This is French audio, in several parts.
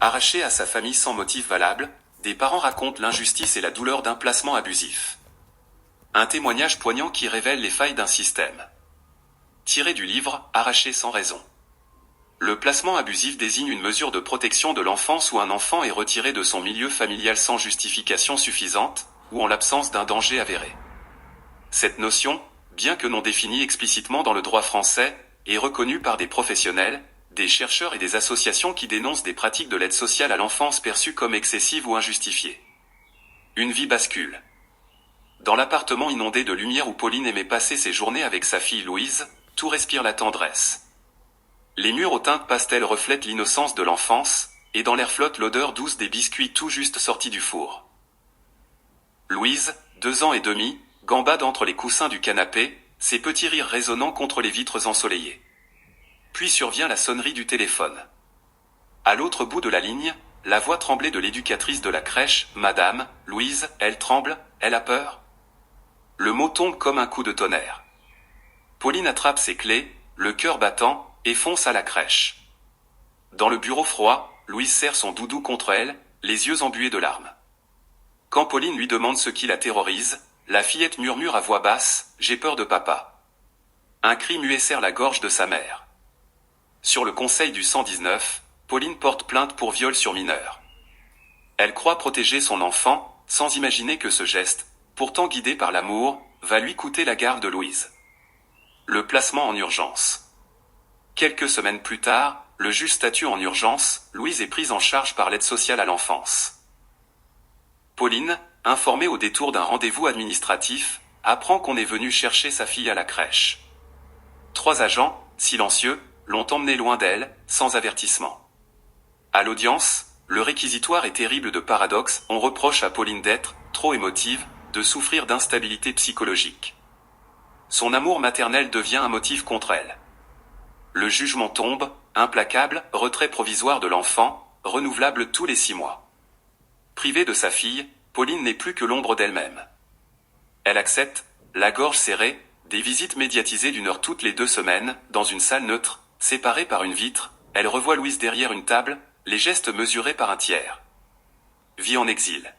Arraché à sa famille sans motif valable, des parents racontent l'injustice et la douleur d'un placement abusif. Un témoignage poignant qui révèle les failles d'un système. Tiré du livre « Arraché sans raison ». Le placement abusif désigne une mesure de protection de l'enfance où un enfant est retiré de son milieu familial sans justification suffisante, ou en l'absence d'un danger avéré. Cette notion, bien que non définie explicitement dans le droit français, est reconnue par des professionnels, des chercheurs et des associations qui dénoncent des pratiques de l'aide sociale à l'enfance perçues comme excessives ou injustifiées. Une vie bascule. Dans l'appartement inondé de lumière où Pauline aimait passer ses journées avec sa fille Louise, tout respire la tendresse. Les murs aux teintes pastel reflètent l'innocence de l'enfance, et dans l'air flotte l'odeur douce des biscuits tout juste sortis du four. Louise, 2 ans et demi, gambade entre les coussins du canapé, ses petits rires résonnant contre les vitres ensoleillées. Puis survient la sonnerie du téléphone. À l'autre bout de la ligne, la voix tremblée de l'éducatrice de la crèche, « Madame, Louise, elle tremble, elle a peur ?» Le mot tombe comme un coup de tonnerre. Pauline attrape ses clés, le cœur battant, et fonce à la crèche. Dans le bureau froid, Louise serre son doudou contre elle, les yeux embués de larmes. Quand Pauline lui demande ce qui la terrorise, la fillette murmure à voix basse « J'ai peur de papa ». Un cri muet serre la gorge de sa mère. Sur le conseil du 119, Pauline porte plainte pour viol sur mineur. Elle croit protéger son enfant, sans imaginer que ce geste, pourtant guidé par l'amour, va lui coûter la garde de Louise. Le placement en urgence. Quelques semaines plus tard, le juge statue en urgence, Louise est prise en charge par l'aide sociale à l'enfance. Pauline, informée au détour d'un rendez-vous administratif, apprend qu'on est venu chercher sa fille à la crèche. 3 agents, silencieux, l'ont emmenée loin d'elle, sans avertissement. À l'audience, le réquisitoire est terrible de paradoxes, on reproche à Pauline d'être trop émotive, de souffrir d'instabilité psychologique. Son amour maternel devient un motif contre elle. Le jugement tombe, implacable, retrait provisoire de l'enfant, renouvelable tous les 6 mois. Privée de sa fille, Pauline n'est plus que l'ombre d'elle-même. Elle accepte, la gorge serrée, des visites médiatisées d'1 heure toutes les 2 semaines, dans une salle neutre, séparée par une vitre, elle revoit Louise derrière une table, les gestes mesurés par un tiers. Vie en exil.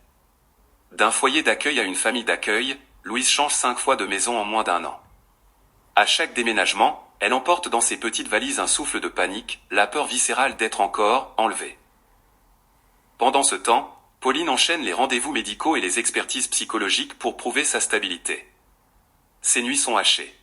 D'un foyer d'accueil à une famille d'accueil, Louise change 5 fois de maison en moins d'1 an. À chaque déménagement, elle emporte dans ses petites valises un souffle de panique, la peur viscérale d'être encore enlevée. Pendant ce temps, Pauline enchaîne les rendez-vous médicaux et les expertises psychologiques pour prouver sa stabilité. Ses nuits sont hachées.